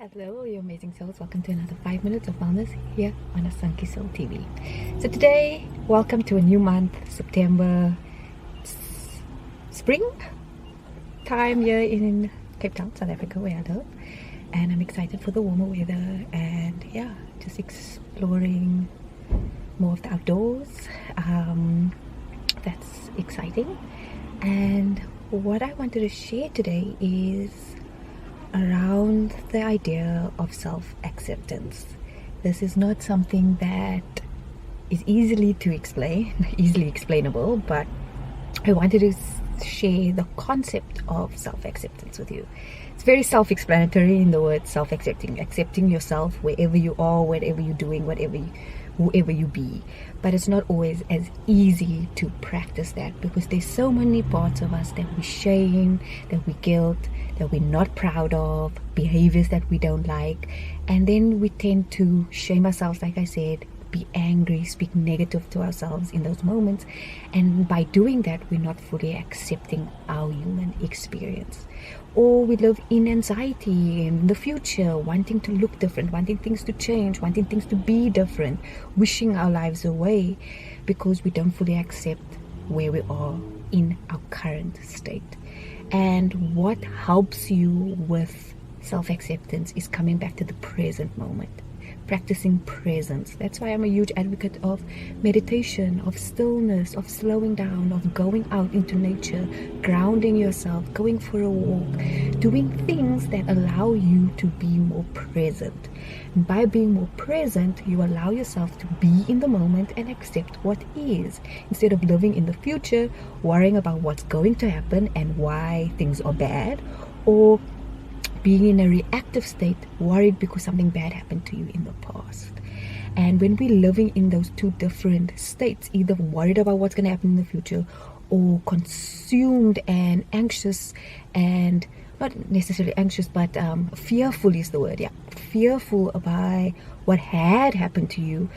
Hello, you amazing souls. Welcome to another 5 minutes of wellness here on Asanki Soul TV. So today, welcome to a new month, September, spring time here in Cape Town, South Africa, where I live. And I'm excited for the warmer weather and yeah, just exploring more of the outdoors. That's exciting. And what I wanted to share today is around the idea of self-acceptance. This is not something that is easily explainable, but I wanted to share the concept of self-acceptance with you. It's very self-explanatory in the word self-accepting, accepting yourself wherever you are, whatever you're doing, whoever you be. But it's not always as easy to practice that because there's so many parts of us that we shame, that we guilt, that we're not proud of, behaviors that we don't like, and then we tend to shame ourselves, like I said, be angry, speak negative to ourselves in those moments, and by doing that we're not fully accepting our human experience. Or we live in anxiety in the future, wanting to look different, wanting things to change, wanting things to be different, wishing our lives away because we don't fully accept where we are in our current state. And what helps you with self-acceptance is coming back to the present moment, practicing presence. That's why I'm a huge advocate of meditation, of stillness, of slowing down, of going out into nature, grounding yourself, going for a walk, doing things that allow you to be more present. And by being more present, you allow yourself to be in the moment and accept what is, instead of living in the future, worrying about what's going to happen and why things are bad, or being in a reactive state, worried because something bad happened to you in the past. And when we're living in those two different states, either worried about what's going to happen in the future or consumed and anxious, and not necessarily anxious, but fearful is the word, fearful about what had happened to you,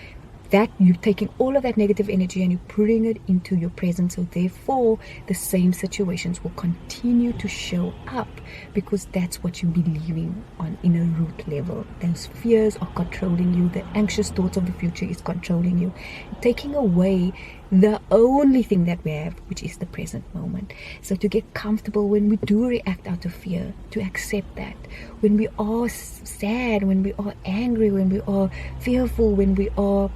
that you're taking all of that negative energy and you're putting it into your present. So therefore the same situations will continue to show up because that's what you're believing on in a root level. Those fears are controlling you. The anxious thoughts of the future is controlling you, taking away the only thing that we have, which is the present moment. So to get comfortable when we do react out of fear, to accept that when we are sad, when we are angry, when we are fearful, when we are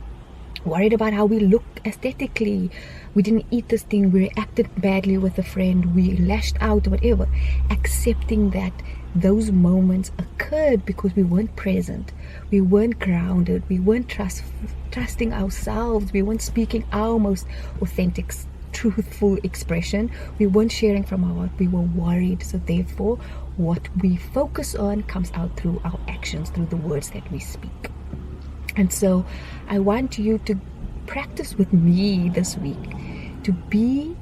worried about how we look aesthetically, we didn't eat this thing, we reacted badly with a friend, we lashed out, whatever, accepting that those moments occurred because we weren't present, we weren't grounded, we weren't trusting ourselves, we weren't speaking our most authentic, truthful expression, we weren't sharing from our heart, we were worried. So therefore what we focus on comes out through our actions, through the words that we speak. And so I want you to practice with me this week to be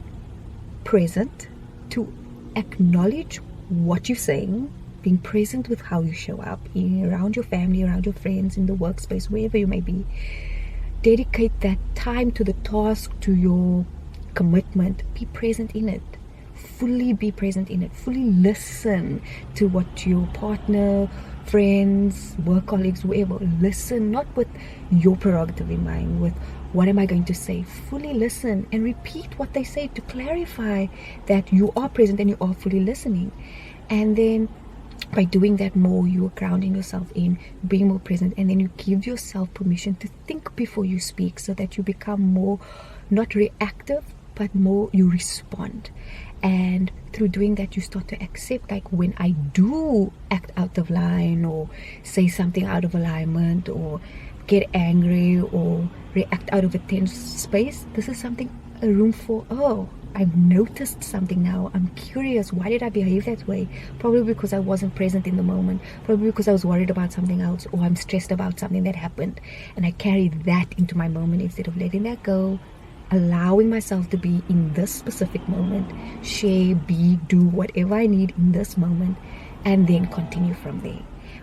present, to acknowledge what you're saying, being present with how you show up around your family, around your friends, in the workspace, wherever you may be. Dedicate that time to the task, to your commitment. Be present in it. Fully be present in it. Fully listen to what your partner, friends, work colleagues, whoever, listen, not with your prerogative in mind, with what am I going to say. Fully listen and repeat what they say to clarify that you are present and you are fully listening. And then by doing that more, you are grounding yourself in being more present, and then you give yourself permission to think before you speak, so that you become more not reactive but more you respond. And through doing that, you start to accept, like, when I do act out of line or say something out of alignment or get angry or react out of a tense space, this is something, a room for, oh, I've noticed something now. I'm curious, why did I behave that way? Probably because I wasn't present in the moment. Probably because I was worried about something else, or I'm stressed about something that happened. And I carried that into my moment instead of letting that go, allowing myself to be in this specific moment, share, be, do whatever I need in this moment, and then continue from there.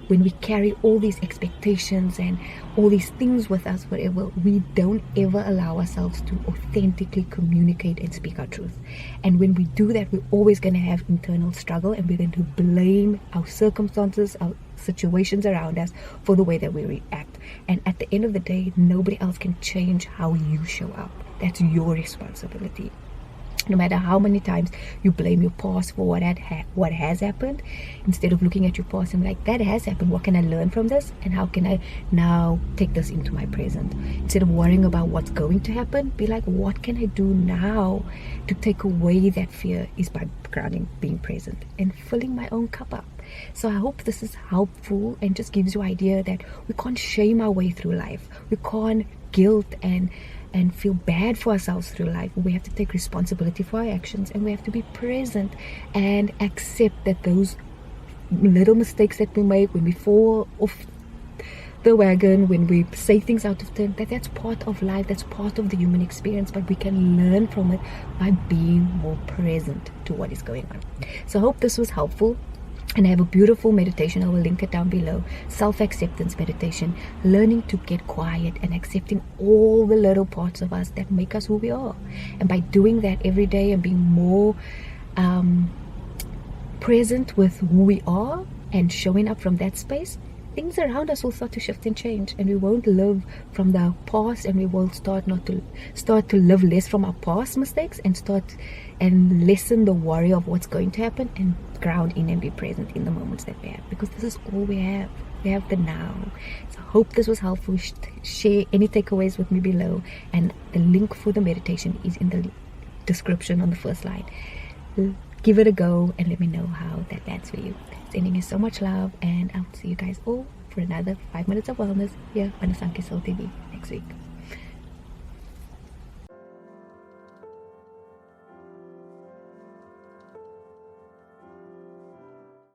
when we carry all these expectations and all these things with us, whatever, we don't ever allow ourselves to authentically communicate and speak our truth. And when we do that, we're always going to have internal struggle, and we're going to blame our circumstances, our situations around us for the way that we react. And at the end of the day, nobody else can change how you show up. That's your responsibility. No matter how many times you blame your past for what has happened, instead of looking at your past and like, that has happened, what can I learn from this, and how can I now take this into my present? Instead of worrying about what's going to happen, be like, what can I do now to take away that fear? Is by grounding, being present, and filling my own cup up. So I hope this is helpful and just gives you idea that we can't shame our way through life. We can't guilt and feel bad for ourselves through life. We have to take responsibility for our actions, and we have to be present and accept that those little mistakes that we make, when we fall off the wagon, when we say things out of turn, that's part of life, that's part of the human experience, but we can learn from it by being more present to what is going on. So I hope this was helpful. And I have a beautiful meditation, I will link it down below. Self-acceptance meditation, learning to get quiet and accepting all the little parts of us that make us who we are. And by doing that every day and being more present with who we are and showing up from that space, things around us will start to shift and change, and we won't live from the past, and we will start to live less from our past mistakes, and lessen the worry of what's going to happen, and ground in and be present in the moments that we have, because this is all we have. We have the now. So I hope this was helpful. Share any takeaways with me below, and the link for the meditation is in the description on the first line. Give it a go and let me know how that lands for you. Sending you so much love, and I'll see you guys all for another 5 minutes of wellness here on Asanke Soul TV next week.